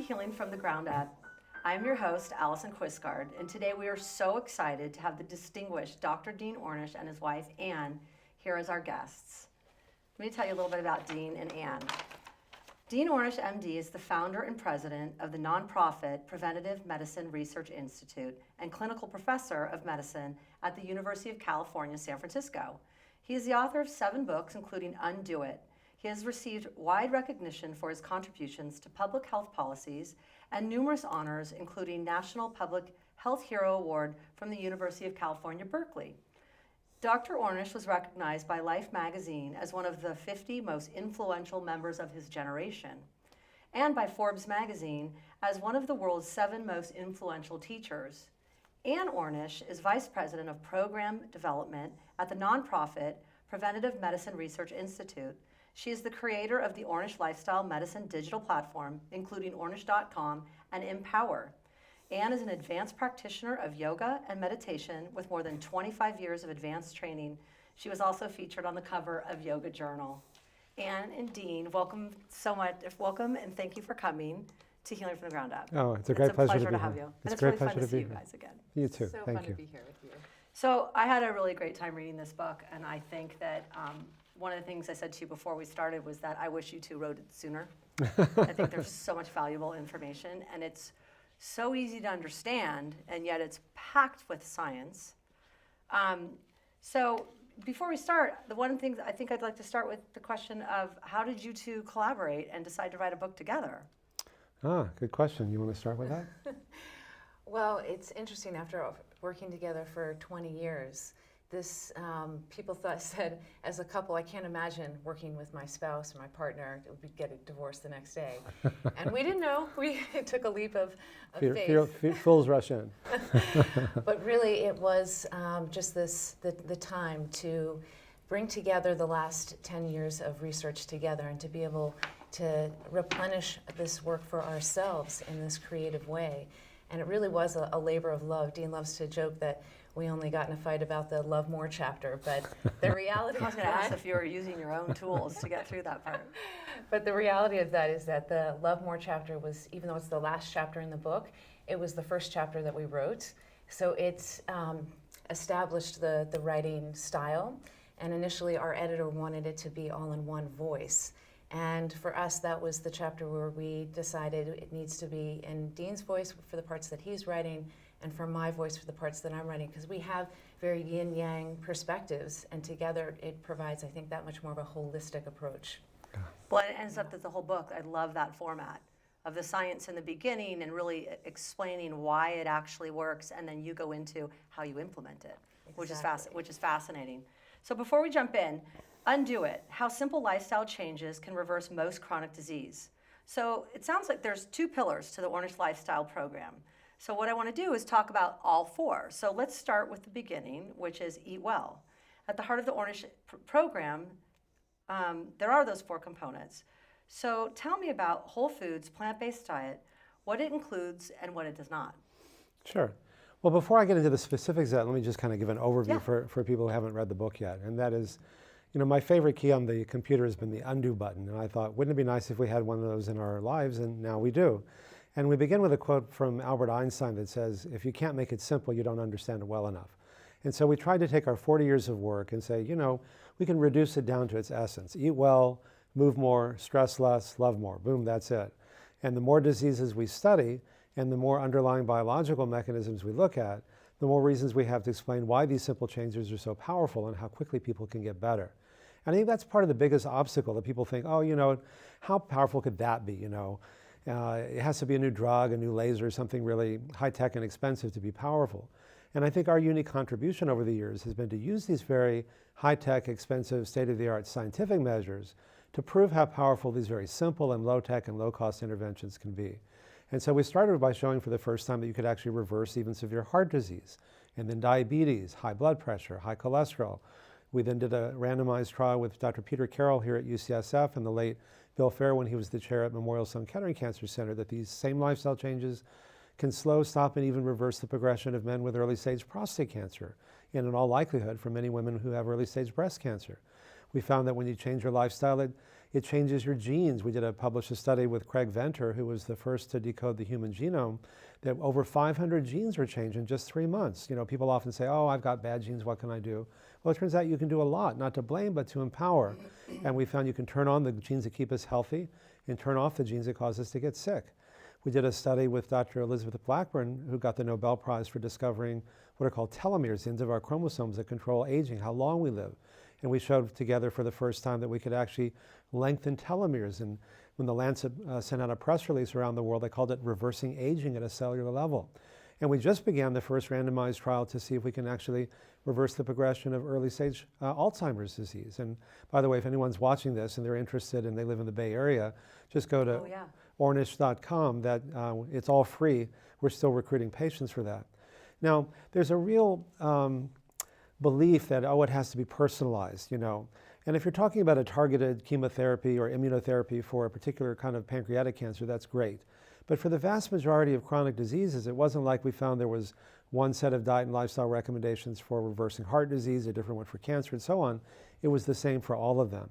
to Healing from the Ground Up. I'm your host, Allison Quistgard, and today we are so excited to have the distinguished Dr. Dean Ornish and his wife, Anne, here as our guests. Let me tell you a little bit about Dean and Anne. Dean Ornish, MD, is the founder and president of the nonprofit Preventative Medicine Research Institute and clinical professor of medicine at the University of California, San Francisco. He is the author of 7 books, including Undo It. He has received wide recognition for his contributions to public health policies and numerous honors, including National Public Health Hero Award from the University of California, Berkeley. Dr. Ornish was recognized by Life magazine as one of the 50 most influential members of his generation, and by Forbes magazine as one of the world's 7 most influential teachers. Anne Ornish is Vice President of Program Development at the nonprofit Preventative Medicine Research Institute. She is the creator of the Ornish Lifestyle Medicine digital platform, including Ornish.com and Empower. Anne is an advanced practitioner of yoga and meditation with more than 25 years of advanced training. She was also featured on the cover of Yoga Journal. Anne and Dean, welcome so much. Welcome and thank you for coming to Healing from the Ground Up. Oh, it's a great pleasure to have you. It's and a great really fun pleasure to to see be you here. guys again. You too. So Thank fun you. to be here with you. So I had a really great time reading this book, and I think that one of the things I said to you before we started was that I wish you two wrote it sooner. I think there's so much valuable information, and it's so easy to understand, and yet it's packed with science. So before we start, the one thing I think I'd like to start with the question of how did you two collaborate and decide to write a book together? Good question. You want to start with that? Well, it's interesting. After working together for 20 years, this people said, as a couple, I can't imagine working with my spouse or my partner. We'd get a divorce the next day, and we didn't know. We took a leap of faith. Fools rush in. But really, it was just the time to bring together the last 10 years of research together and to be able to replenish this work for ourselves in this creative way. And it really was a labor of love. Dean loves to joke that we only got in a fight about the Love More chapter, but the reality I was going to ask if you were using your own tools to get through that part. But the reality of that is that the Love More chapter was, even though it's the last chapter in the book, it was the first chapter that we wrote. So it's established the writing style, and initially our editor wanted it to be all in one voice. And for us, that was the chapter where we decided it needs to be in Dean's voice for the parts that he's writing, and for my voice for the parts that I'm writing, because we have very yin-yang perspectives, and together it provides, I think, that much more of a holistic approach. Well, it ends up that the whole book, I love that format of the science in the beginning and really explaining why it actually works, and then you go into how you implement it, Exactly. which is fascinating. So before we jump in, Undo It, how simple lifestyle changes can reverse most chronic disease. So it sounds like there's 2 pillars to the Ornish Lifestyle program. So what I want to do is talk about all 4. So let's start with the beginning, which is eat well. At the heart of the Ornish program, there are those 4 components. So tell me about whole foods, plant-based diet, what it includes and what it does not. Sure. Well, before I get into the specifics of that, let me just kind of give an overview for people who haven't read the book yet. And that is, my favorite key on the computer has been the undo button. And I thought, wouldn't it be nice if we had one of those in our lives? And now we do. And we begin with a quote from Albert Einstein that says, if you can't make it simple, you don't understand it well enough. And so we tried to take our 40 years of work and say, we can reduce it down to its essence. Eat well, move more, stress less, love more. Boom, that's it. And the more diseases we study and the more underlying biological mechanisms we look at, the more reasons we have to explain why these simple changes are so powerful and how quickly people can get better. And I think that's part of the biggest obstacle that people think, how powerful could that be? It has to be a new drug, a new laser, something really high-tech and expensive to be powerful. And I think our unique contribution over the years has been to use these very high-tech, expensive, state-of-the-art scientific measures to prove how powerful these very simple and low-tech and low-cost interventions can be. And so we started by showing for the first time that you could actually reverse even severe heart disease, and then diabetes, high blood pressure, high cholesterol. We then did a randomized trial with Dr. Peter Carroll here at UCSF and the late Bill Fair when he was the chair at Memorial Sloan Kettering Cancer Center, that these same lifestyle changes can slow, stop, and even reverse the progression of men with early-stage prostate cancer, and in all likelihood for many women who have early-stage breast cancer. We found that when you change your lifestyle, It changes your genes. We published a study with Craig Venter, who was the first to decode the human genome, that over 500 genes were changed in just 3 months. People often say, oh, I've got bad genes, what can I do? Well, it turns out you can do a lot, not to blame, but to empower. And we found you can turn on the genes that keep us healthy and turn off the genes that cause us to get sick. We did a study with Dr. Elizabeth Blackburn, who got the Nobel Prize for discovering what are called telomeres, the ends of our chromosomes that control aging, how long we live. And we showed together for the first time that we could actually lengthen telomeres. And when the Lancet sent out a press release around the world, they called it reversing aging at a cellular level. And we just began the first randomized trial to see if we can actually reverse the progression of early stage Alzheimer's disease. And by the way, if anyone's watching this and they're interested and they live in the Bay Area, just go to ornish.com. It's all free. We're still recruiting patients for that. Now, there's a real belief that, oh, it has to be personalized, And if you're talking about a targeted chemotherapy or immunotherapy for a particular kind of pancreatic cancer, that's great. But for the vast majority of chronic diseases, it wasn't like we found there was one set of diet and lifestyle recommendations for reversing heart disease, a different one for cancer, and so on. It was the same for all of them.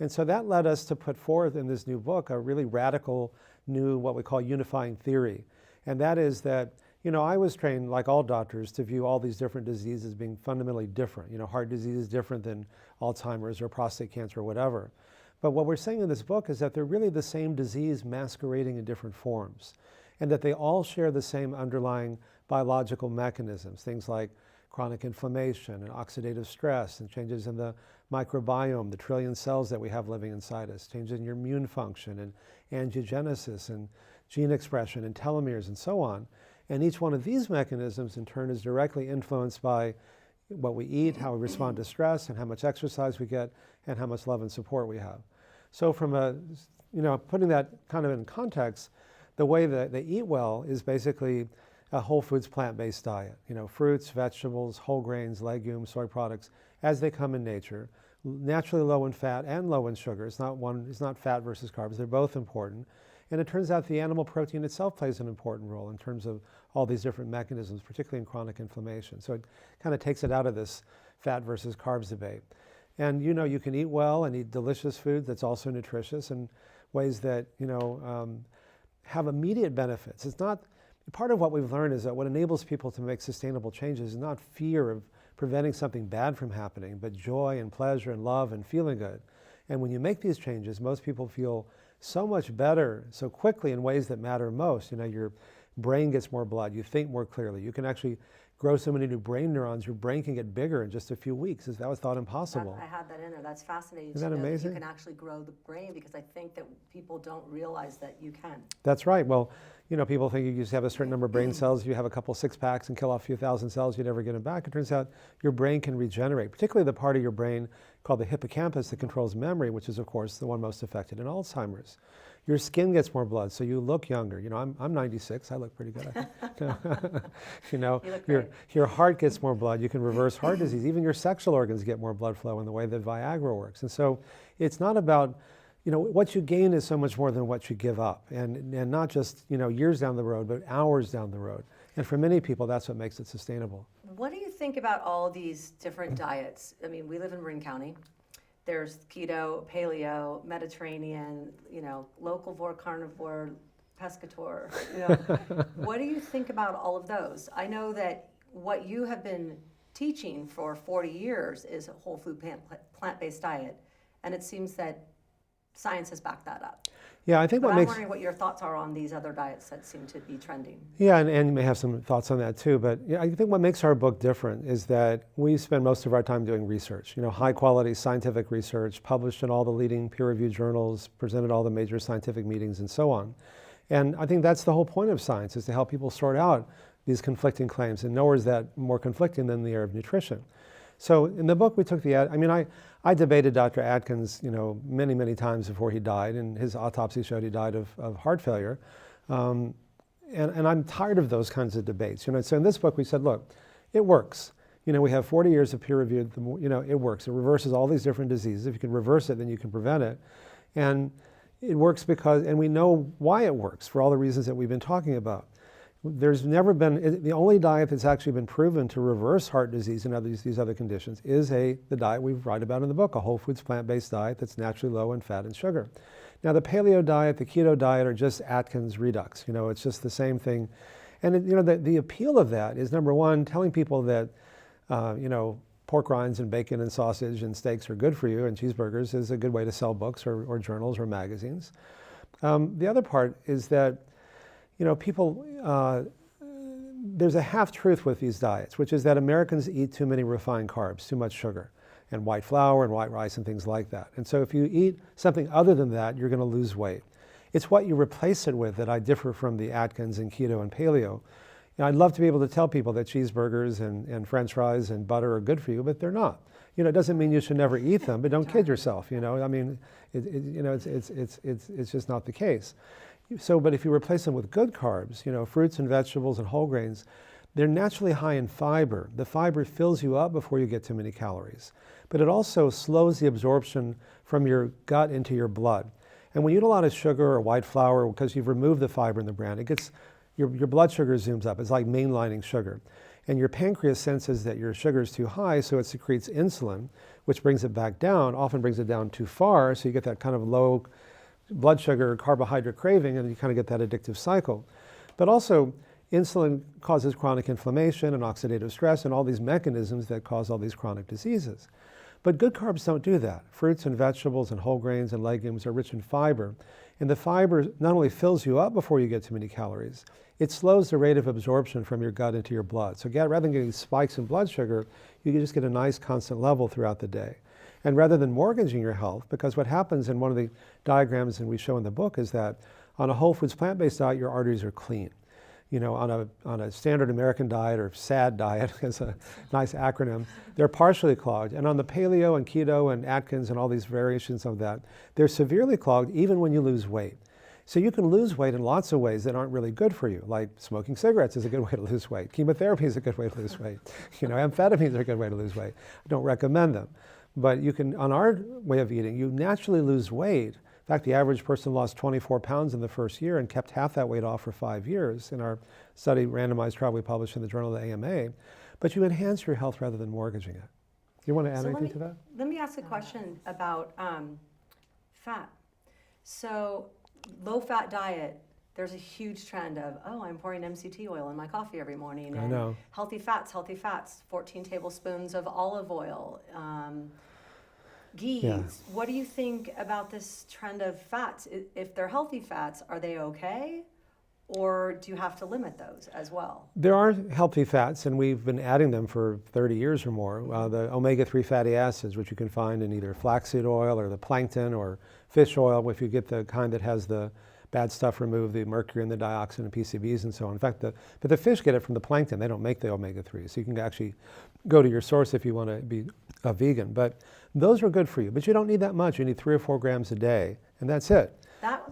And so that led us to put forth in this new book a really radical new, what we call unifying theory. And that is that, I was trained, like all doctors, to view all these different diseases being fundamentally different. Heart disease is different than Alzheimer's or prostate cancer or whatever. But what we're saying in this book is that they're really the same disease masquerading in different forms, and that they all share the same underlying biological mechanisms, things like chronic inflammation and oxidative stress and changes in the microbiome, the trillion cells that we have living inside us, changes in your immune function and angiogenesis and gene expression and telomeres and so on. And each one of these mechanisms in turn is directly influenced by what we eat, how we respond to stress, and how much exercise we get, and how much love and support we have. So from putting that kind of in context, the way that they eat well is basically a whole foods plant-based diet. Fruits, vegetables, whole grains, legumes, soy products, as they come in nature, naturally low in fat and low in sugar. It's not fat versus carbs. They're both important. And it turns out the animal protein itself plays an important role in terms of all these different mechanisms, particularly in chronic inflammation. So it kind of takes it out of this fat versus carbs debate. And you can eat well and eat delicious food that's also nutritious in ways that have immediate benefits. It's not, part of what we've learned is that what enables people to make sustainable changes is not fear of preventing something bad from happening, but joy and pleasure and love and feeling good. And when you make these changes, most people feel so much better so quickly in ways that matter most. Your brain gets more blood, you think more clearly, you can actually grow so many new brain neurons, your brain can get bigger in just a few weeks. That was thought impossible. I had that in there. That's fascinating. Isn't that amazing? You can actually grow the brain, because I think that people don't realize that you can. That's right. Well, people think you just have a certain number of brain cells, you have a couple six-packs and kill off a few thousand cells, you never get them back. It turns out your brain can regenerate, particularly the part of your brain called the hippocampus that controls memory, which is, of course, the one most affected in Alzheimer's. Your skin gets more blood, so you look younger. I'm 96. I look pretty good, I think. Your heart gets more blood. You can reverse heart disease. Even your sexual organs get more blood flow in the way that Viagra works. And so it's not about, what you gain is so much more than what you give up. And not just, years down the road, but hours down the road. And for many people, that's what makes it sustainable. What do you think about all these different diets? I mean, we live in Marin County. There's keto, paleo, Mediterranean, locavore, carnivore, pescator. What do you think about all of those? I know that what you have been teaching for 40 years is a whole food plant-based diet, and it seems that science has backed that up. Yeah, I think I'm wondering what your thoughts are on these other diets that seem to be trending. Yeah, and you may have some thoughts on that too, but I think what makes our book different is that we spend most of our time doing research, high quality scientific research, published in all the leading peer-reviewed journals, presented at all the major scientific meetings and so on. And I think that's the whole point of science, is to help people sort out these conflicting claims, and nowhere is that more conflicting than the area of nutrition. So in the book we took I debated Dr. Atkins, many, many times before he died, and his autopsy showed he died of heart failure. And I'm tired of those kinds of debates. So in this book we said, look, it works. We have 40 years of peer-reviewed, it works. It reverses all these different diseases. If you can reverse it, then you can prevent it. And it works and we know why it works, for all the reasons that we've been talking about. there's never been, the only diet that's actually been proven to reverse heart disease and these other conditions is the diet we write about in the book, a whole foods plant-based diet that's naturally low in fat and sugar. Now the paleo diet, the keto diet are just Atkins redux. It's just the same thing. And the appeal of that is, number one, telling people that, pork rinds and bacon and sausage and steaks are good for you, and cheeseburgers is a good way to sell books or journals or magazines. The other part is that, people, there's a half-truth with these diets, which is that Americans eat too many refined carbs, too much sugar, and white flour and white rice and things like that. And so if you eat something other than that, you're going to lose weight. It's what you replace it with that I differ from the Atkins and keto and paleo. I'd love to be able to tell people that cheeseburgers and French fries and butter are good for you, but they're not. It doesn't mean you should never eat them, but don't kid yourself. It's just not the case. So, but if you replace them with good carbs, fruits and vegetables and whole grains, they're naturally high in fiber. The fiber fills you up before you get too many calories, but it also slows the absorption from your gut into your blood. And when you eat a lot of sugar or white flour, because you've removed the fiber in the bran, it gets your blood sugar zooms up. It's like mainlining sugar. And your pancreas senses that your sugar is too high, so it secretes insulin, which brings it back down, often brings it down too far, so you get that kind of low blood sugar carbohydrate craving, and you kind of get that addictive cycle. But also, insulin causes chronic inflammation and oxidative stress and all these mechanisms that cause all these chronic diseases. But good carbs don't do that. Fruits and vegetables and whole grains and legumes are rich in fiber. And the fiber not only fills you up before you get too many calories, it slows the rate of absorption from your gut into your blood. So rather than getting spikes in blood sugar, you can just get a nice constant level throughout the day. And rather than mortgaging your health, because what happens in one of the diagrams that we show in the book is that on a whole foods plant-based diet, your arteries are clean. On a standard American diet, or SAD diet, is a nice acronym, they're partially clogged. And on the paleo and keto and Atkins and all these variations of that, they're severely clogged even when you lose weight. So you can lose weight in lots of ways that aren't really good for you, like smoking cigarettes is a good way to lose weight. Chemotherapy is a good way to lose weight. Amphetamines are a good way to lose weight. I don't recommend them. But you can, on our way of eating, you naturally lose weight. In fact, the average person lost 24 pounds in the first year and kept half that weight off for 5 years in our study, randomized trial we published in the Journal of the AMA. But you enhance your health rather than mortgaging it. Do you want to add anything to that? Let me ask a question about fat. So low-fat diet, there's a huge trend of, I'm pouring MCT oil in my coffee every morning. And I know. Healthy fats, 14 tablespoons of olive oil. Ghee. Yeah. What do you think about this trend of fats? If they're healthy fats, are they okay? Or do you have to limit those as well? There are healthy fats, and we've been adding them for 30 years or more. The omega-3 fatty acids, which you can find in either flaxseed oil or the plankton or fish oil, if you get the kind that has the bad stuff removed, the mercury and the dioxin and PCBs and so on. In fact, but the fish get it from the plankton. They don't make the omega-3. So you can actually go to your source if you want to be a vegan. But those are good for you. But you don't need that much. You need 3 or 4 grams a day, and that's it.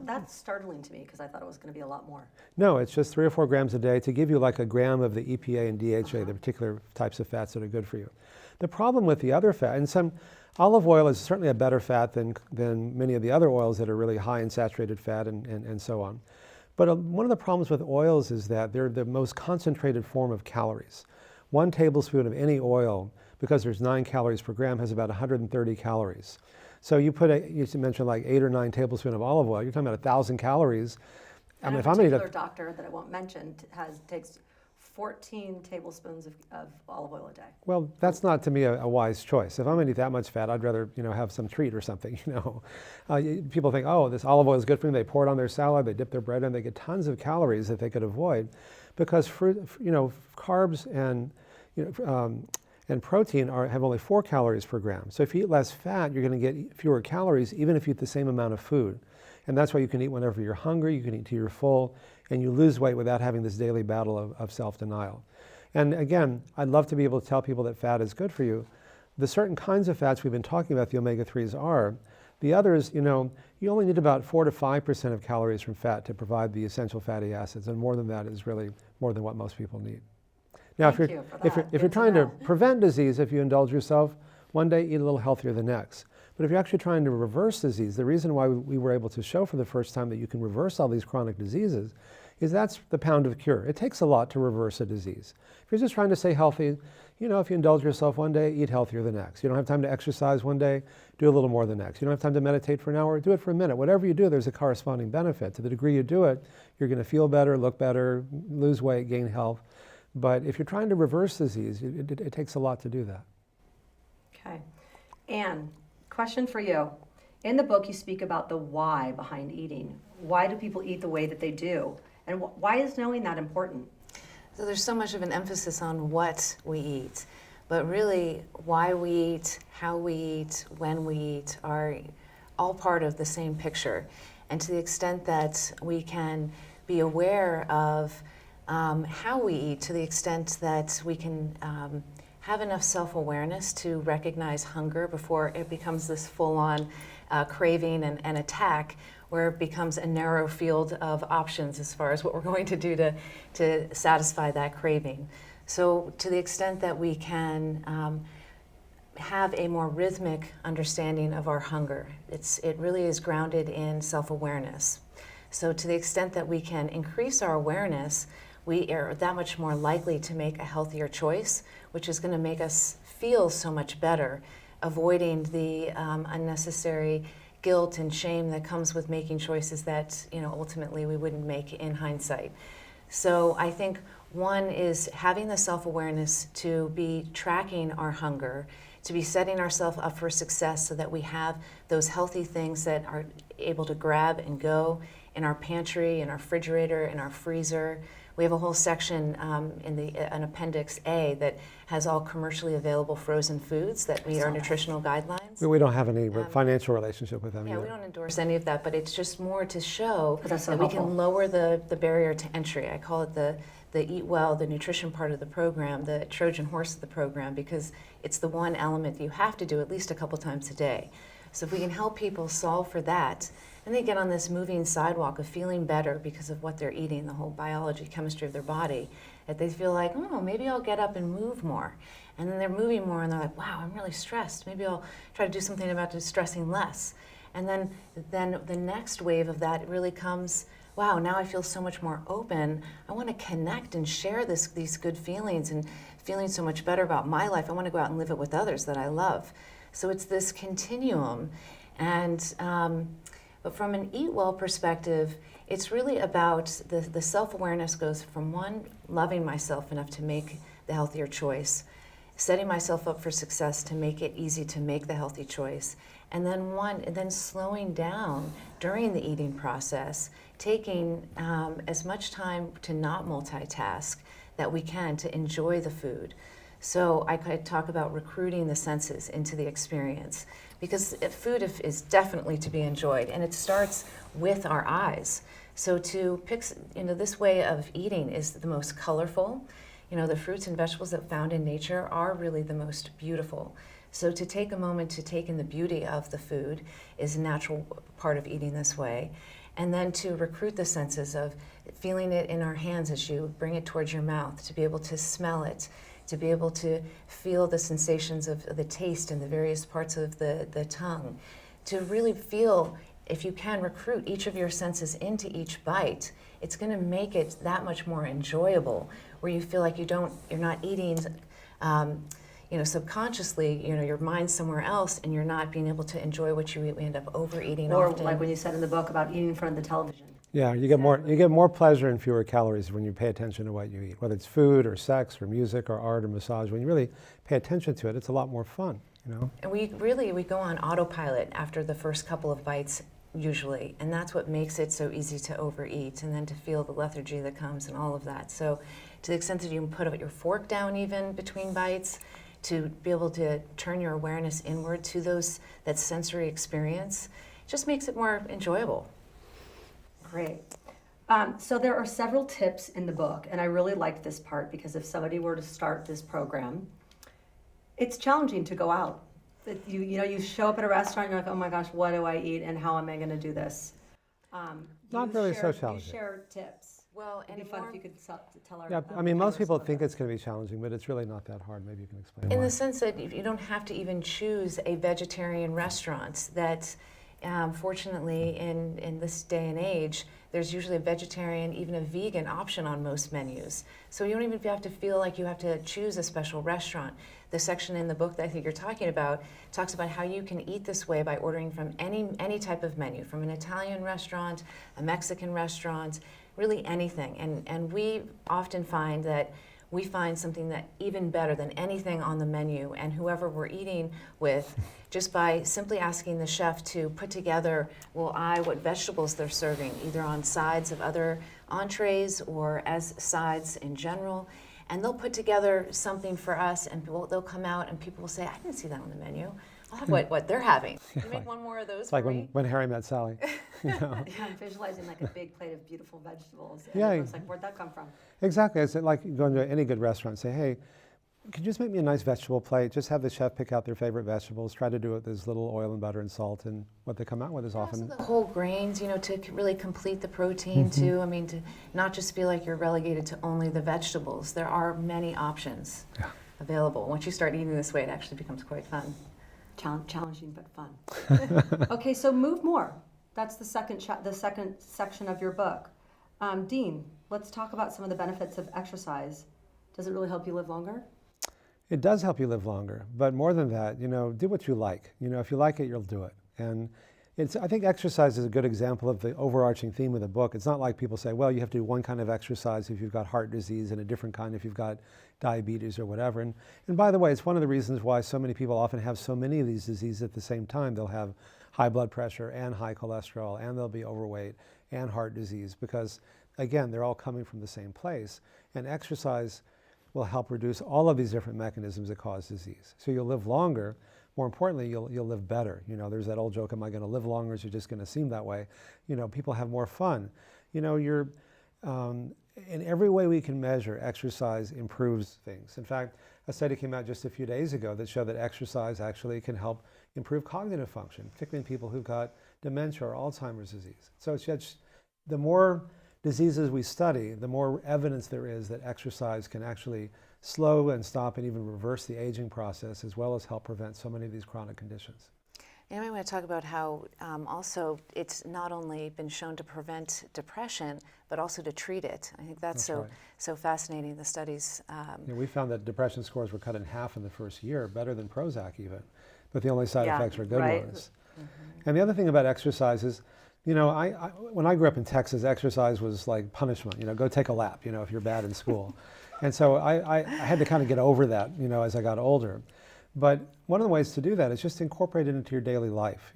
That's startling to me because I thought it was going to be a lot more. No, it's just 3 or 4 grams a day to give you like a gram of the EPA and DHA, the particular types of fats that are good for you. The problem with the other fat, and olive oil is certainly a better fat than many of the other oils that are really high in saturated fat and so on. But one of the problems with oils is that they're the most concentrated form of calories. 1 tablespoon of any oil, because there's 9 calories per gram, has about 130 calories. So you mentioned like 8 or 9 tablespoons of olive oil, you're talking about 1,000 calories. And a particular doctor that I won't mention takes 14 tablespoons of olive oil a day. Well, that's not to me a wise choice. If I'm going to eat that much fat, I'd rather have some treat or something. People think, this olive oil is good for them. They pour it on their salad, they dip their bread in, they get tons of calories that they could avoid, because carbs and protein have only 4 calories per gram. So if you eat less fat, you're going to get fewer calories, even if you eat the same amount of food. And that's why you can eat whenever you're hungry, you can eat till you're full, and you lose weight without having this daily battle of self-denial. And again, I'd love to be able to tell people that fat is good for you. The certain kinds of fats we've been talking about, the omega-3s are. The others, you only need about 4 to 5% of calories from fat to provide the essential fatty acids, and more than that is really more than what most people need. Now, if you're trying to prevent disease, if you indulge yourself, one day eat a little healthier than next. But if you're actually trying to reverse disease, the reason why we were able to show for the first time that you can reverse all these chronic diseases is that's the pound of cure. It takes a lot to reverse a disease. If you're just trying to stay healthy, you know, if you indulge yourself one day, eat healthier the next. You don't have time to exercise one day, do a little more the next. You don't have time to meditate for an hour, do it for a minute. Whatever you do, there's a corresponding benefit. To the degree you do it, you're going to feel better, look better, lose weight, gain health. But if you're trying to reverse disease, it takes a lot to do that. Okay. Anne, question for you. In the book, you speak about the why behind eating. Why do people eat the way that they do? And why is knowing that important? So there's so much of an emphasis on what we eat, but really why we eat, how we eat, when we eat are all part of the same picture. And to the extent that we can be aware of how we eat, to the extent that we can have enough self-awareness to recognize hunger before it becomes this full-on craving and attack, where it becomes a narrow field of options as far as what we're going to do to satisfy that craving. So to the extent that we can have a more rhythmic understanding of our hunger, it really is grounded in self-awareness. So to the extent that we can increase our awareness, we are that much more likely to make a healthier choice, which is going to make us feel so much better, avoiding the unnecessary guilt and shame that comes with making choices that, you know, ultimately we wouldn't make in hindsight. So I think one is having the self-awareness to be tracking our hunger, to be setting ourselves up for success so that we have those healthy things that are able to grab and go in our pantry, in our refrigerator, in our freezer. We have a whole section in an Appendix A that has all commercially available frozen foods that meet our nutritional guidelines. We don't have any financial relationship with them Yeah, either. we don't endorse any of that, but it's just more to show That's so that we helpful. can lower the barrier to entry. I call it the Eat Well, the nutrition part of the program, the Trojan horse of the program, because it's the one element that you have to do at least a couple times a day. So if we can help people solve for that, and they get on this moving sidewalk of feeling better because of what they're eating, the whole biology, chemistry of their body, that they feel like, oh, maybe I'll get up and move more. And then they're moving more and they're like, wow, I'm really stressed. Maybe I'll try to do something about just stressing less. And then the next wave of that really comes, wow, now I feel so much more open. I want to connect and share these good feelings and feeling so much better about my life. I want to go out and live it with others that I love. So it's this continuum. And but from an Eat Well perspective, it's really about the self-awareness goes from one, loving myself enough to make the healthier choice, setting myself up for success to make it easy to make the healthy choice, and then slowing down during the eating process, taking as much time to not multitask that we can to enjoy the food. So I could talk about recruiting the senses into the experience, because food is definitely to be enjoyed, and it starts with our eyes. So to pick, this way of eating is the most colorful. The fruits and vegetables that found in nature are really the most beautiful. So to take a moment to take in the beauty of the food is a natural part of eating this way. And then to recruit the senses of feeling it in our hands as you bring it towards your mouth, to be able to smell it, to be able to feel the sensations of the taste in the various parts of the tongue, to really feel, if you can recruit each of your senses into each bite, it's going to make it that much more enjoyable, where you feel like you're not eating subconsciously, your mind's somewhere else and you're not being able to enjoy what you eat. We end up overeating Or often. like when you said in the book about eating in front of the television. Yeah, you get more pleasure and fewer calories when you pay attention to what you eat, whether it's food or sex or music or art or massage. When you really pay attention to it, it's a lot more fun, And we go on autopilot after the first couple of bites usually, and that's what makes it so easy to overeat and then to feel the lethargy that comes and all of that. So to the extent that you can put your fork down even between bites, to be able to turn your awareness inward to that sensory experience, just makes it more enjoyable. Great. So there are several tips in the book, and I really liked this part because if somebody were to start this program, it's challenging to go out. You show up at a restaurant, you're like, oh my gosh, what do I eat and how am I going to do this? Not really so challenging. You share tips. Well, It'd be fun if you could tell our Yeah, I mean, most people think it's going to be challenging, but it's really not that hard. Maybe you can explain in why. the sense that you don't have to even choose a vegetarian restaurant, that Fortunately, in this day and age, there's usually a vegetarian, even a vegan option on most menus. So you don't even have to feel like you have to choose a special restaurant. The section in the book that I think you're talking about talks about how you can eat this way by ordering from any type of menu, from an Italian restaurant, a Mexican restaurant, really anything. And we often find that we find something that even better than anything on the menu, and whoever we're eating with, just by simply asking the chef to put together, what vegetables they're serving, either on sides of other entrees or as sides in general. And they'll put together something for us, and they'll come out and people will say, I didn't see that on the menu. I'll have what they're having. Can you make one more of those It's like for me? when Harry met Sally. You know? Yeah, I'm visualizing like a big plate of beautiful vegetables. And Yeah. it's like, where'd that come from? Exactly. It's like going to any good restaurant and say, hey, could you just make me a nice vegetable plate? Just have the chef pick out their favorite vegetables. Try to do it with as little oil and butter and salt, and what they come out with is often. Also the whole grains, to really complete the protein too. I mean, to not just feel like you're relegated to only the vegetables. There are many options available. Once you start eating this way, it actually becomes quite fun. Challenging but fun. Okay, so move more. That's the second section of your book. Dean, let's talk about some of the benefits of exercise. Does it really help you live longer? It does help you live longer, but more than that, do what you like. If you like it, you'll do it. And I think exercise is a good example of the overarching theme of the book. It's not like people say, well, you have to do one kind of exercise if you've got heart disease and a different kind if you've got diabetes or whatever. And by the way, it's one of the reasons why so many people often have so many of these diseases at the same time. They'll have high blood pressure and high cholesterol, and they'll be overweight and heart disease because, again, they're all coming from the same place. And exercise will help reduce all of these different mechanisms that cause disease. So you'll live longer. More importantly, you'll live better. There's that old joke, am I going to live longer, or is it just going to seem that way? People have more fun. You're, in every way we can measure, exercise improves things. In fact, a study came out just a few days ago that showed that exercise actually can help improve cognitive function, particularly in people who've got dementia or Alzheimer's disease. So it's just, the more diseases we study, the more evidence there is that exercise can actually slow and stop and even reverse the aging process, as well as help prevent so many of these chronic conditions. And I want to talk about how also it's not only been shown to prevent depression, but also to treat it. I think that's so fascinating, the studies. We found that depression scores were cut in half in the first year, better than Prozac even, but the only side effects were good ones. Mm-hmm. And the other thing about exercise is, when I grew up in Texas, exercise was like punishment. Go take a lap, if you're bad in school. And so I had to kind of get over that, as I got older. But one of the ways to do that is just incorporate it into your daily life.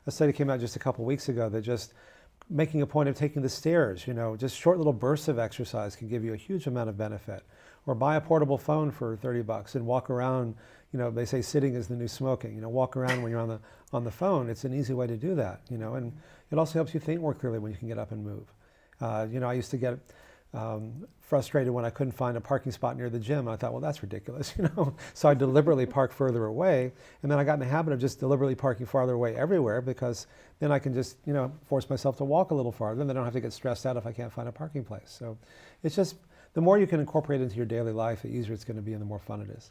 A study came out just a couple weeks ago that just making a point of taking the stairs, just short little bursts of exercise can give you a huge amount of benefit. Or buy a portable phone for $30 and walk around. They say sitting is the new smoking. Walk around when you're on the phone. It's an easy way to do that. And it also helps you think more clearly when you can get up and move. I used to get frustrated when I couldn't find a parking spot near the gym. And I thought, well, that's ridiculous, So I deliberately park further away. And then I got in the habit of just deliberately parking farther away everywhere, because then I can just, force myself to walk a little farther, and then I don't have to get stressed out if I can't find a parking place. So it's just, the more you can incorporate into your daily life, the easier it's going to be and the more fun it is.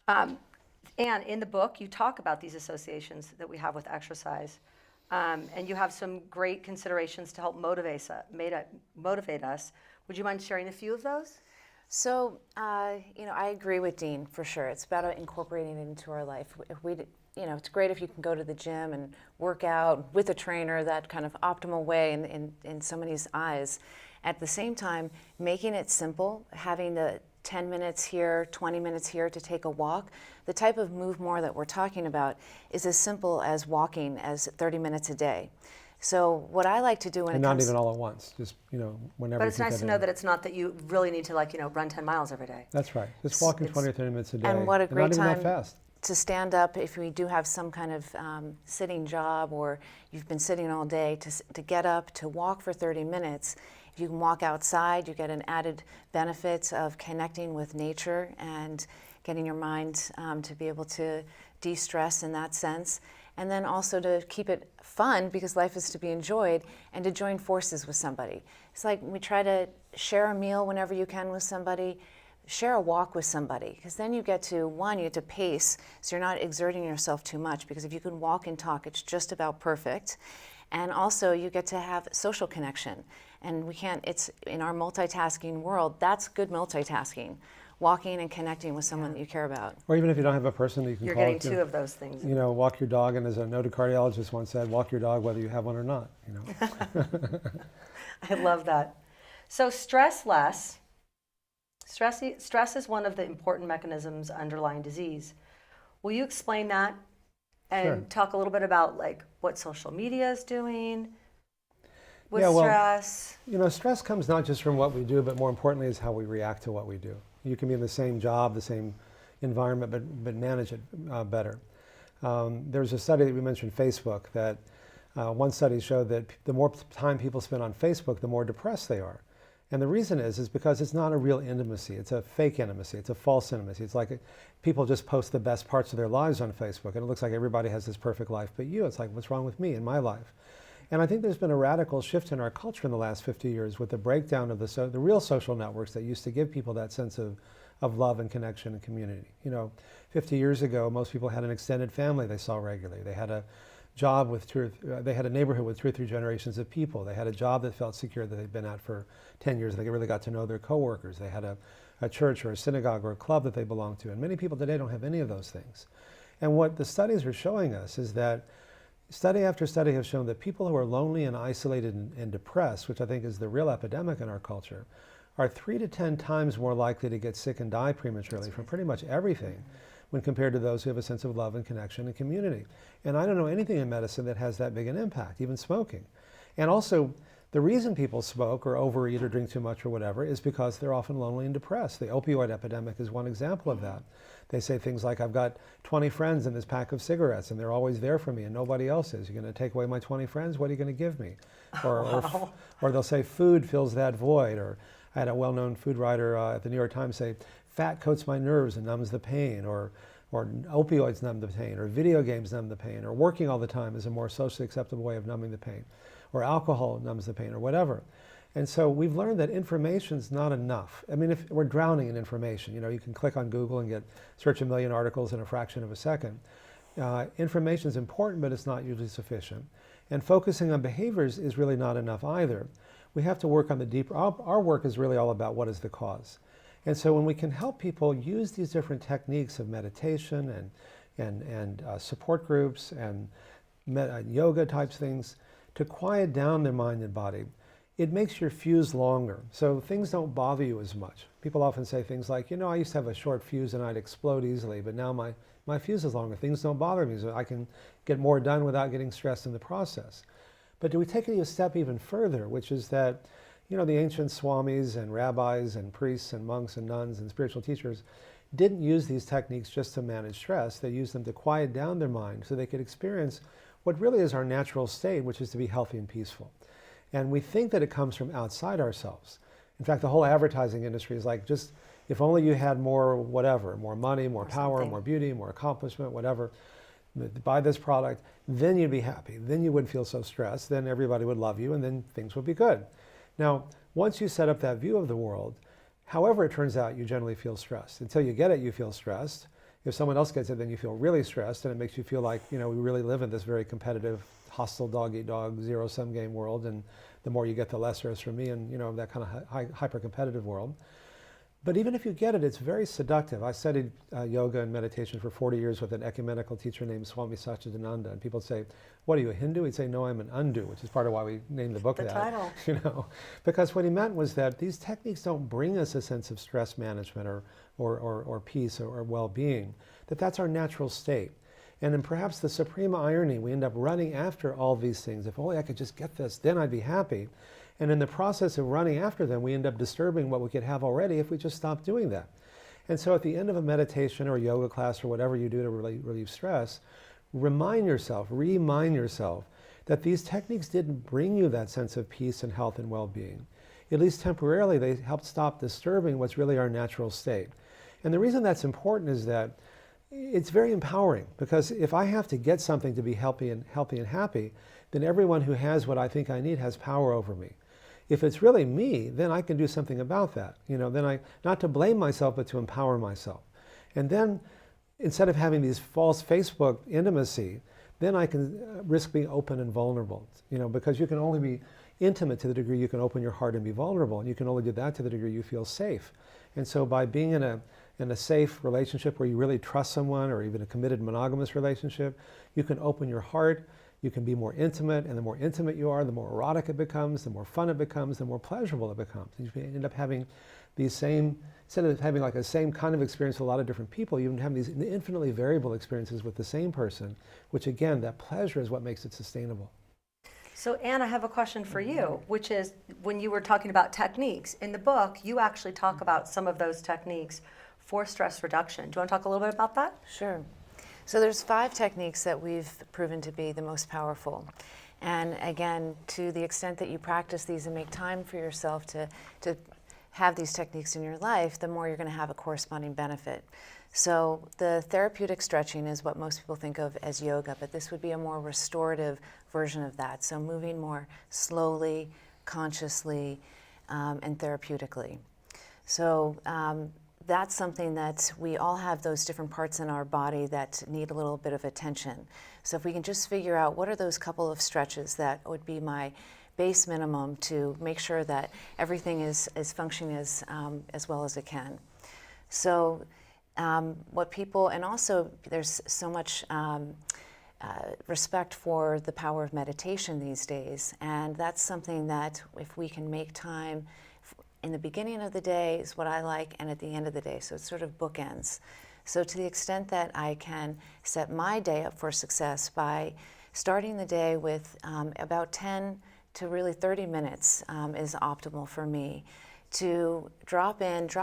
And in the book, you talk about these associations that we have with exercise. And you have some great considerations to help motivate us. Would you mind sharing a few of those? So, I agree with Dean for sure. It's about incorporating it into our life. It's great if you can go to the gym and work out with a trainer, that kind of optimal way in somebody's eyes. At the same time, making it simple, having the 10 minutes here, 20 minutes here to take a walk. The type of move more that we're talking about is as simple as walking as 30 minutes a day. So what I like to do when and it comes... not even all at once, just, whenever. But it's nice to know that it's not that you really need to run 10 miles every day. That's right. Just walking 20 or 30 minutes a day. And what a great not even time that fast. To stand up if we do have some kind of sitting job, or you've been sitting all day, to get up, to walk for 30 minutes. If you can walk outside, you get an added benefit of connecting with nature and getting your mind to be able to de-stress in that sense. And then also to keep it fun, because life is to be enjoyed, and to join forces with somebody. It's like we try to share a meal whenever you can with somebody, share a walk with somebody, because then you get to pace, so you're not exerting yourself too much, because if you can walk and talk, it's just about perfect. And also you get to have social connection. And it's in our multitasking world, that's good multitasking. Walking and connecting with someone that you care about. Or even if you don't have a person that you can You're call. getting two of those things. You know, walk your dog, and as a noted cardiologist once said, walk your dog whether you have one or not, you know. I love that. So stress is one of the important mechanisms underlying disease. Will you explain that and Sure. talk a little bit about like what social media is doing with Yeah, well, stress? You know, stress comes not just from what we do, but more importantly is how we react to what we do. You can be in the same job, the same environment, but manage it better. There's a study that we mentioned, Facebook, that one study showed that the more time people spend on Facebook, the more depressed they are. And the reason is because it's not a real intimacy. It's a fake intimacy. It's a false intimacy. It's like people just post the best parts of their lives on Facebook, and it looks like everybody has this perfect life but you. It's like, what's wrong with me and my life? And I think there's been a radical shift in our culture in the last 50 years with the breakdown of the real social networks that used to give people that sense of love and connection and community. You know, 50 years ago, most people had an extended family they saw regularly. They had a job with they had a neighborhood with 2 or 3 generations of people. They had a job that felt secure that they'd been at for 10 years. They really got to know their coworkers. They had a church or a synagogue or a club that they belonged to. And many people today don't have any of those things. And what the studies are showing us is that study after study have shown that people who are lonely and isolated and depressed, which I think is the real epidemic in our culture, are 3 to 10 times more likely to get sick and die prematurely from pretty much everything when compared to those who have a sense of love and connection and community. And I don't know anything in medicine that has that big an impact, even smoking. And also, the reason people smoke or overeat or drink too much or whatever is because they're often lonely and depressed. The opioid epidemic is one example of that. They say things like, I've got 20 friends in this pack of cigarettes and they're always there for me and nobody else is. You're going to take away my 20 friends? What are you going to give me? Or they'll say food fills that void. Or I had a well-known food writer at the New York Times say, fat coats my nerves and numbs the pain, or opioids numb the pain, or video games numb the pain, or working all the time is a more socially acceptable way of numbing the pain, or alcohol numbs the pain, or whatever. And so we've learned that information's not enough. I mean, if we're drowning in information, you know, you can click on Google and search 1 million articles in a fraction of a second. Information's important, but it's not usually sufficient. And focusing on behaviors is really not enough either. We have to work on the deeper, our work is really all about what is the cause. And so when we can help people use these different techniques of meditation and support groups and yoga types things to quiet down their mind and body, it makes your fuse longer. So things don't bother you as much. People often say things like, you know, I used to have a short fuse and I'd explode easily, but now my fuse is longer. Things don't bother me, so I can get more done without getting stressed in the process. But do we take it a step even further, which is that, you know, the ancient swamis and rabbis and priests and monks and nuns and spiritual teachers didn't use these techniques just to manage stress. They used them to quiet down their mind so they could experience what really is our natural state, which is to be healthy and peaceful. And we think that it comes from outside ourselves. In fact, the whole advertising industry is like, just if only you had more whatever, more money, more power, more beauty, more accomplishment, whatever, buy this product, then you'd be happy. Then you wouldn't feel so stressed. Then everybody would love you and then things would be good. Now, once you set up that view of the world, however it turns out, you generally feel stressed. Until you get it, you feel stressed. If someone else gets it, then you feel really stressed, and it makes you feel like, you know, we really live in this very competitive, hostile dog-eat-dog, zero-sum game world, and the more you get, the less there is for me, and, you know, that kind of hyper-competitive world. But even if you get it, it's very seductive. I studied yoga and meditation for 40 years with an ecumenical teacher named Swami Satchidananda, and people say, what are you, a Hindu? He'd say, no, I'm an undu, which is part of why we named the book that. Title. You know, because what he meant was that these techniques don't bring us a sense of stress management or peace or well-being, that's our natural state. And in perhaps the supreme irony, we end up running after all these things. If only I could just get this, then I'd be happy. And in the process of running after them, we end up disturbing what we could have already if we just stopped doing that. And so at the end of a meditation or a yoga class or whatever you do to relieve stress, remind yourself that these techniques didn't bring you that sense of peace and health and well-being. At least temporarily, they helped stop disturbing what's really our natural state. And the reason that's important is that it's very empowering, because if I have to get something to be healthy and happy, then everyone who has what I think I need has power over me. if it's really me, then I can do something about that. Then not to blame myself, but to empower myself. And then instead of having these false Facebook intimacy, then I can risk being open and vulnerable, because you can only be intimate to the degree you can open your heart and be vulnerable, and you can only do that to the degree you feel safe. And so by being in a safe relationship where you really trust someone, or even a committed monogamous relationship, you can open your heart, you can be more intimate, and the more intimate you are, the more erotic it becomes, the more fun it becomes, the more pleasurable it becomes. And you end up having these same, instead of having like a same kind of experience with a lot of different people, you have these infinitely variable experiences with the same person, which again, that pleasure is what makes it sustainable. So Anne, I have a question for you, which is when you were talking about techniques, in the book, you actually talk about some of those techniques for stress reduction. Do you want to talk a little bit about that? Sure. So there's 5 techniques that we've proven to be the most powerful. And again, to the extent that you practice these and make time for yourself to have these techniques in your life, the more you're going to have a corresponding benefit. So the therapeutic stretching is what most people think of as yoga, but this would be a more restorative version of that. So moving more slowly, consciously, and therapeutically. So that's something that we all have, those different parts in our body that need a little bit of attention. So if we can just figure out what are those couple of stretches that would be my base minimum to make sure that everything is functioning as well as it can. So what people, and also there's so much respect for the power of meditation these days, and that's something that if we can make time in the beginning of the day is what I like, and at the end of the day, so it's sort of bookends. So to the extent that I can set my day up for success by starting the day with about 10 to really 30 minutes is optimal for me to drop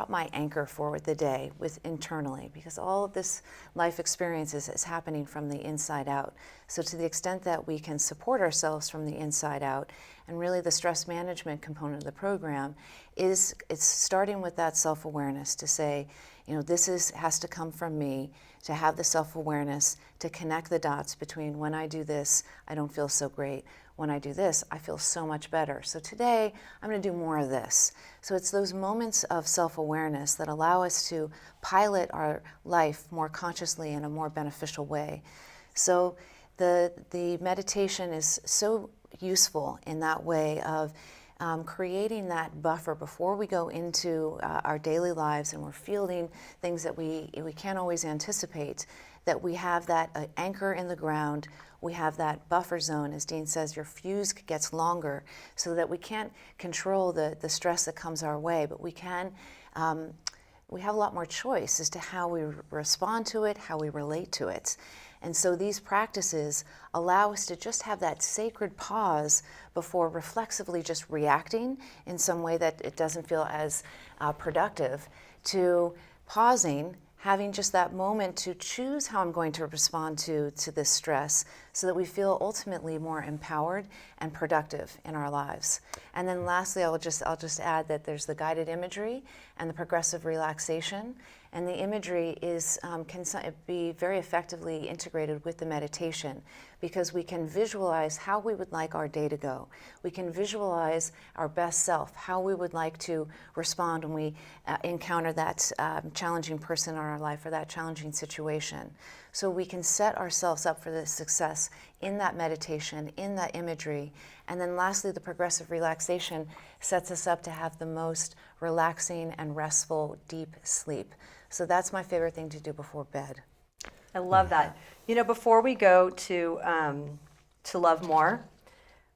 my anchor for the day internally, because all of this life experience is happening from the inside out. So to the extent that we can support ourselves from the inside out, and really the stress management component of the program it's starting with that self-awareness to say, this has to come from me, to have the self-awareness, to connect the dots between when I do this, I don't feel so great. When I do this, I feel so much better. So today, I'm going to do more of this. So it's those moments of self-awareness that allow us to pilot our life more consciously in a more beneficial way. So the meditation is so useful in that way of creating that buffer before we go into our daily lives and we're fielding things that we can't always anticipate, that we have that anchor in the ground. We have that buffer zone, as Dean says, your fuse gets longer, so that we can't control the stress that comes our way, but we can, we have a lot more choice as to how we respond to it, how we relate to it. And so these practices allow us to just have that sacred pause before reflexively just reacting in some way that it doesn't feel as productive, to pausing, having just that moment to choose how I'm going to respond to this stress, so that we feel ultimately more empowered and productive in our lives. And then lastly, I'll just add that there's the guided imagery and the progressive relaxation. And the imagery can be very effectively integrated with the meditation, because we can visualize how we would like our day to go. We can visualize our best self, how we would like to respond when we encounter that challenging person in our life or that challenging situation. So we can set ourselves up for this success in that meditation, in that imagery. And then lastly, the progressive relaxation sets us up to have the most relaxing and restful, deep sleep. So that's my favorite thing to do before bed. I love that. Before we go to Love More,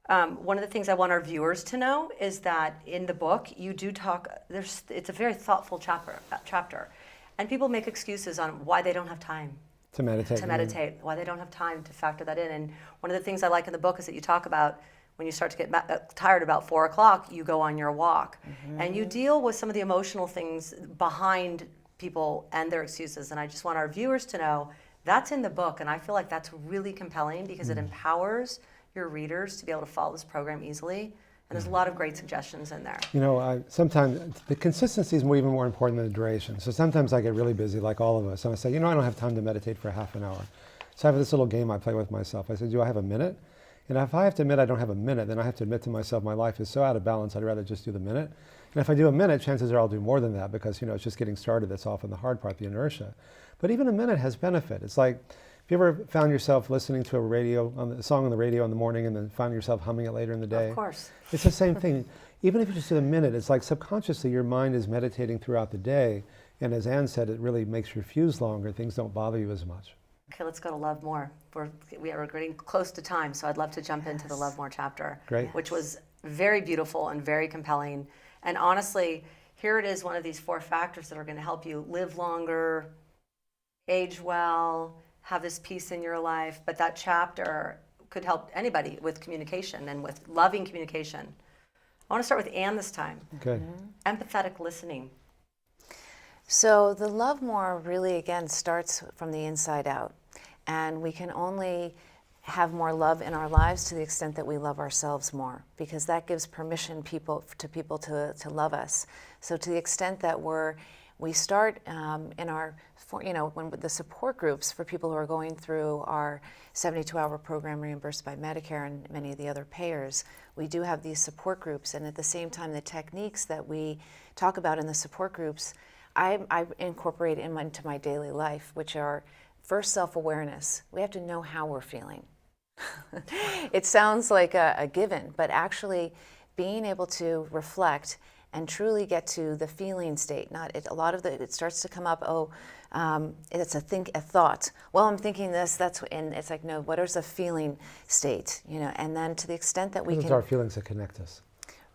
one of the things I want our viewers to know is that in the book you do talk. It's a very thoughtful chapter, and people make excuses on why they don't have time to meditate. Why they don't have time to factor that in. And one of the things I like in the book is that you talk about when you start to get tired about 4 o'clock, you go on your walk, and you deal with some of the emotional things behind people and their excuses. And I just want our viewers to know that's in the book, and I feel like that's really compelling because it empowers your readers to be able to follow this program easily. And there's a lot of great suggestions in there. Sometimes the consistency is even more important than the duration. So sometimes I get really busy, like all of us, and I say, I don't have time to meditate for half an hour. So I have this little game I play with myself. I say, do I have a minute? And if I have to admit I don't have a minute, then I have to admit to myself my life is so out of balance, I'd rather just do the minute. And if I do a minute, chances are I'll do more than that because, it's just getting started. That's often the hard part, the inertia. But even a minute has benefit. It's like, if you ever found yourself listening to a song on the radio in the morning and then found yourself humming it later in the day? Of course. It's the same thing. Even if you just do a minute, it's like subconsciously your mind is meditating throughout the day. And as Anne said, it really makes your fuse longer. Things don't bother you as much. Okay, let's go to Love More. We are getting close to time, so I'd love to jump into the Love More chapter. Great. Which was very beautiful and very compelling. And honestly, here it is, one of these 4 factors that are going to help you live longer, age well, have this peace in your life. But that chapter could help anybody with communication and with loving communication. I want to start with Anne this time. Okay. Empathetic listening. So the Love More really, again, starts from the inside out. And we can only have more love in our lives to the extent that we love ourselves more, because that gives permission to people to love us. So to the extent that we start in our, when the support groups for people who are going through our 72-hour program reimbursed by Medicare and many of the other payers, we do have these support groups. And at the same time, the techniques that we talk about in the support groups, I incorporate into my daily life, which are first self-awareness. We have to know how we're feeling. It sounds like a given, but actually being able to reflect and truly get to the feeling state. A lot of it starts to come up. It's a thought. Well, I'm thinking this. And it's like, no. What is a feeling state? And then to the extent that we can. It's our feelings that connect us.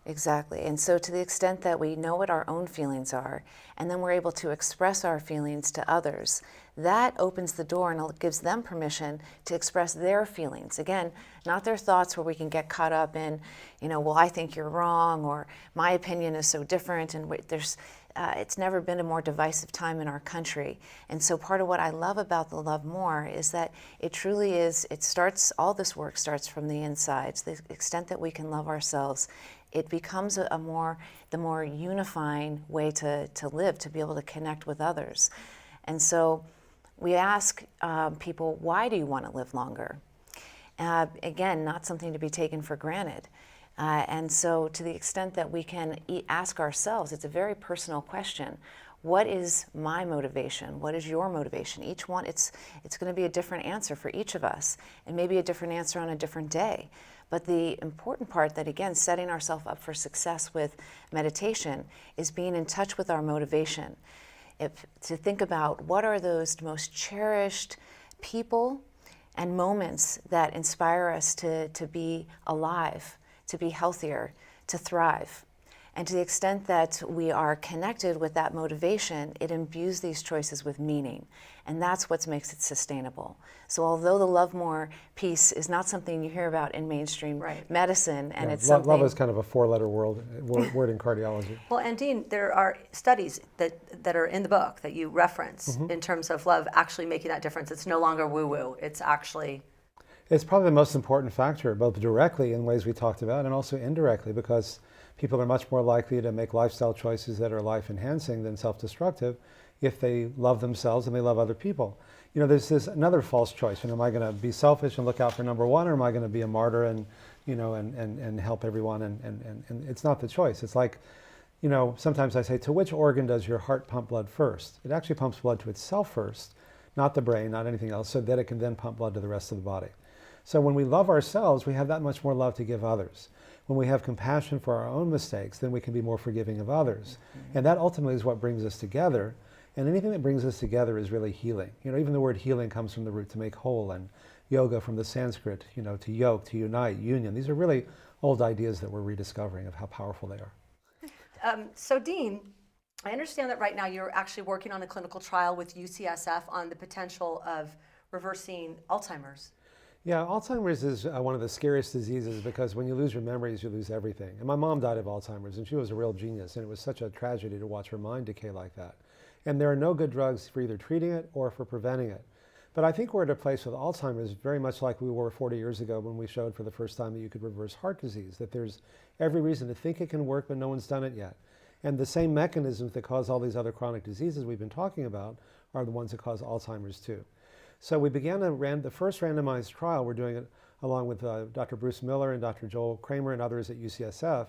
Exactly. And so to the extent that we know what our own feelings are, and then we're able to express our feelings to others, that opens the door and gives them permission to express their feelings. Again, not their thoughts where we can get caught up in, well, I think you're wrong, or my opinion is so different, and it's never been a more divisive time in our country. And so part of what I love about the Love More is that it truly is, all this work starts from the inside. To the extent that we can love ourselves, it becomes the more unifying way to live, to be able to connect with others. And so we ask people, why do you want to live longer? Again, not something to be taken for granted. And so to the extent that we can ask ourselves, it's a very personal question. What is my motivation? What is your motivation? Each one, it's going to be a different answer for each of us, and maybe a different answer on a different day. But the important part that, again, setting ourselves up for success with meditation is being in touch with our motivation. To think about what are those most cherished people and moments that inspire us to be alive, to be healthier, to thrive. And to the extent that we are connected with that motivation, it imbues these choices with meaning. And that's what makes it sustainable. So although the Love More piece is not something you hear about in mainstream medicine, and it's something... Love is kind of a 4-letter word in cardiology. Well, and Dean, there are studies that are in the book that you reference in terms of love actually making that difference. It's no longer woo-woo. It's actually... It's probably the most important factor, both directly in ways we talked about and also indirectly, because people are much more likely to make lifestyle choices that are life-enhancing than self-destructive if they love themselves and they love other people. There's this another false choice. Am I going to be selfish and look out for number one, or am I going to be a martyr and and help everyone? And it's not the choice. It's like, sometimes I say, to which organ does your heart pump blood first? It actually pumps blood to itself first, not the brain, not anything else, so that it can then pump blood to the rest of the body. So when we love ourselves, we have that much more love to give others. When we have compassion for our own mistakes, then we can be more forgiving of others. And that ultimately is what brings us together. And anything that brings us together is really healing. Even the word healing comes from the root to make whole, and yoga from the Sanskrit, to yoke, to unite, union. These are really old ideas that we're rediscovering of how powerful they are. So Dean, I understand that right now you're actually working on a clinical trial with UCSF on the potential of reversing Alzheimer's. Yeah, Alzheimer's is one of the scariest diseases because when you lose your memories, you lose everything. And my mom died of Alzheimer's, and she was a real genius, and it was such a tragedy to watch her mind decay like that. And there are no good drugs for either treating it or for preventing it. But I think we're at a place with Alzheimer's very much like we were 40 years ago when we showed for the first time that you could reverse heart disease, that there's every reason to think it can work, but no one's done it yet. And the same mechanisms that cause all these other chronic diseases we've been talking about are the ones that cause Alzheimer's too. So we began the first randomized trial. We're doing it along with Dr. Bruce Miller and Dr. Joel Kramer and others at UCSF.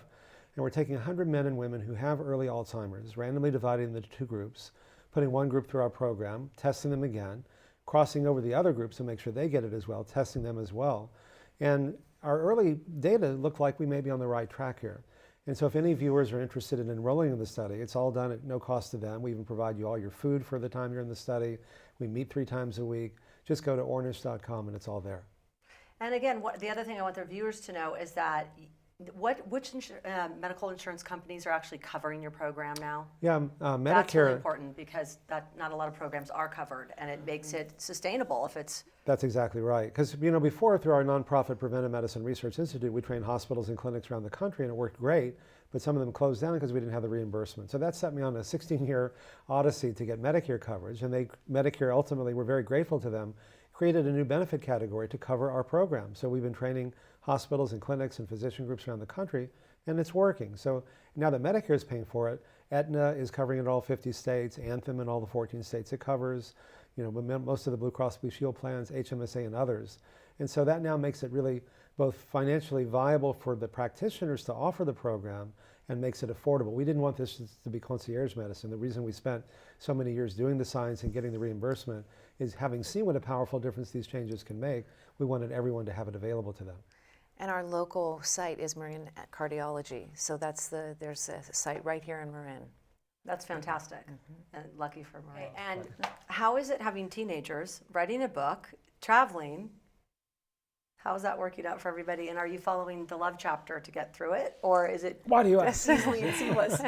And we're taking 100 men and women who have early Alzheimer's, randomly dividing them into 2 groups, putting one group through our program, testing them again, crossing over the other groups to make sure they get it as well, testing them as well. And our early data looked like we may be on the right track here. And so if any viewers are interested in enrolling in the study, it's all done at no cost to them. We even provide you all your food for the time you're in the study. We meet 3 times a week. Just go to ornish.com and it's all there. And again, the other thing I want the viewers to know is that which medical insurance companies are actually covering your program now? Yeah, That's really Medicare. important because not a lot of programs are covered, and it makes it sustainable if it's. That's exactly right. Because before, through our nonprofit Preventive Medicine Research Institute, we trained hospitals and clinics around the country, and it worked great. But some of them closed down because we didn't have the reimbursement. So that set me on a 16-year odyssey to get Medicare coverage, and Medicare ultimately, we're very grateful to them, created a new benefit category to cover our program. So we've been training hospitals and clinics and physician groups around the country, and it's working. So now that Medicare is paying for it, Aetna is covering it in all 50 states, Anthem in all the 14 states it covers, most of the Blue Cross Blue Shield plans, HMSA and others. And so that now makes it really both financially viable for the practitioners to offer the program and makes it affordable. We didn't want this to be concierge medicine. The reason we spent so many years doing the science and getting the reimbursement is, having seen what a powerful difference these changes can make, we wanted everyone to have it available to them. And our local site is Marin Cardiology, so there's a site right here in Marin. That's fantastic, and lucky for Maria. And how is it having teenagers, writing a book, traveling? How is that working out for everybody? And are you following the love chapter to get through it, or is it Why do you ask? easily and seamless?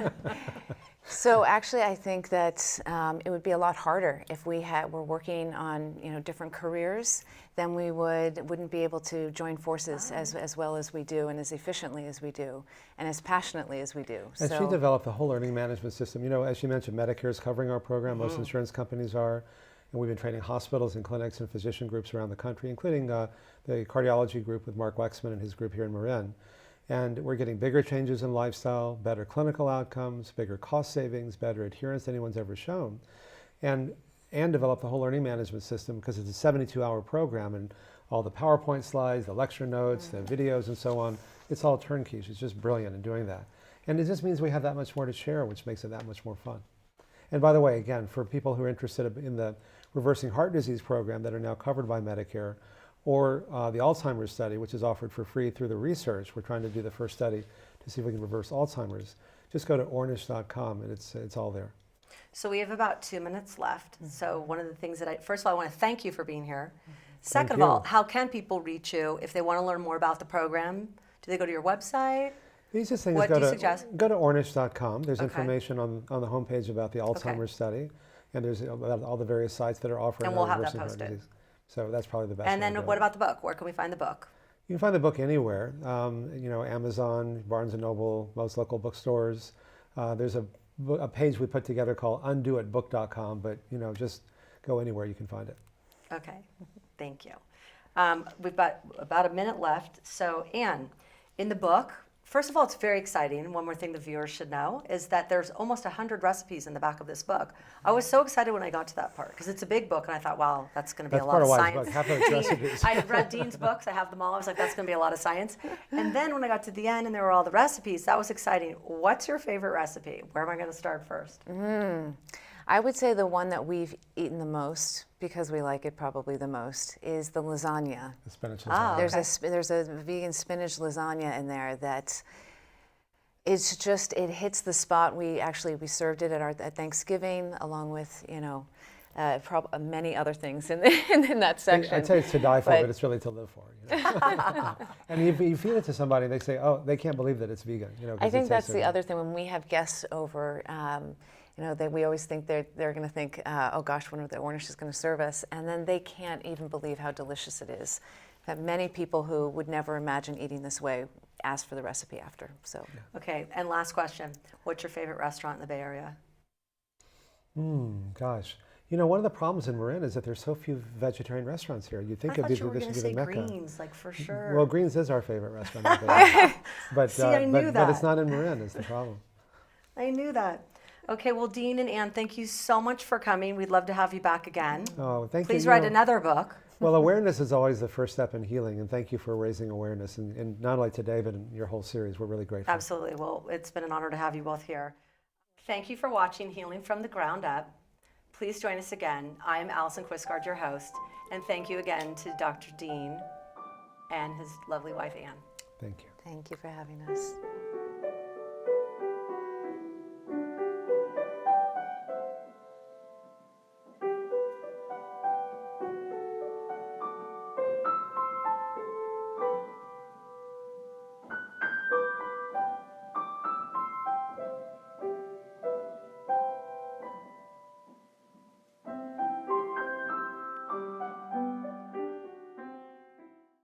So actually, I think that it would be a lot harder if we were working on different careers. Then we wouldn't be able to join forces as well as we do, and as efficiently as we do, and as passionately as we do. And she developed the whole learning management system. As you mentioned, Medicare is covering our program. Most insurance companies are. And we've been training hospitals and clinics and physician groups around the country, including the cardiology group with Mark Wexman and his group here in Marin. And we're getting bigger changes in lifestyle, better clinical outcomes, bigger cost savings, better adherence than anyone's ever shown. And developed the whole learning management system because it's a 72-hour program, and all the PowerPoint slides, the lecture notes, the videos, and so on, it's all turnkey. She's just brilliant in doing that. And it just means we have that much more to share, which makes it that much more fun. And by the way, again, for people who are interested in the reversing heart disease program that are now covered by Medicare, or the Alzheimer's study, which is offered for free through the research. We're trying to do the first study to see if we can reverse Alzheimer's. Just go to ornish.com and it's all there. So we have about 2 minutes left. So one of the things that first of all, I want to thank you for being here. Second of all, how can people reach you if they want to learn more about the program? Do they go to your website? The easiest thing is What do you suggest? go to ornish.com. There's Okay. information on the homepage about the Alzheimer's study, and there's about all the various sites that are offering And we'll have that reversing heart posted. disease. So that's probably the best. And way to then go. what about the book? Where can we find the book? You can find the book anywhere. Amazon, Barnes & Noble, most local bookstores. There's a page we put together called undoitbook.com, but just go anywhere you can find it. Okay, thank you. We've got about a minute left. So Anne, in the book, first of all, it's very exciting. One more thing the viewers should know is that there's almost 100 recipes in the back of this book. I was so excited when I got to that part because it's a big book, and I thought, wow, that's going to be a lot of science. That's part of why it's book. Half of it's recipes. I read Dean's books. I have them all. I was like, that's going to be a lot of science. And then when I got to the end and there were all the recipes, that was exciting. What's your favorite recipe? Where am I going to start first? I would say the one that we've eaten the most, because we like it probably the most, is the lasagna. The spinach lasagna. There's a vegan spinach lasagna in there that it's just, it hits the spot. We served it at Thanksgiving along with many other things in that section. I'd say it's to die for, but it's really to live for. And you feed it to somebody, they say, oh, they can't believe that it's vegan. I think that's the other thing. When we have guests over, we always think they're going to think, oh gosh, one of the Ornish is going to serve us, and then they can't even believe how delicious it is. That many people who would never imagine eating this way ask for the recipe after. So. Okay, and last question. What's your favorite restaurant in the Bay Area? Gosh. One of the problems in Marin is that there's so few vegetarian restaurants here. You'd think it'd be this would be the Mecca. Greens, like for sure. Well, Greens is our favorite restaurant in the Bay Area. But, See, I knew that. But it's not in Marin is the problem. I knew that. Okay, well, Dean and Anne, thank you so much for coming. We'd love to have you back again. Oh, thank you. Please write another book. Well, awareness is always the first step in healing, and thank you for raising awareness, and not only today, but in your whole series. We're really grateful. Absolutely. Well, it's been an honor to have you both here. Thank you for watching Healing from the Ground Up. Please join us again. I am Allison Quistgard, your host, and thank you again to Dr. Dean and his lovely wife, Anne. Thank you. Thank you for having us.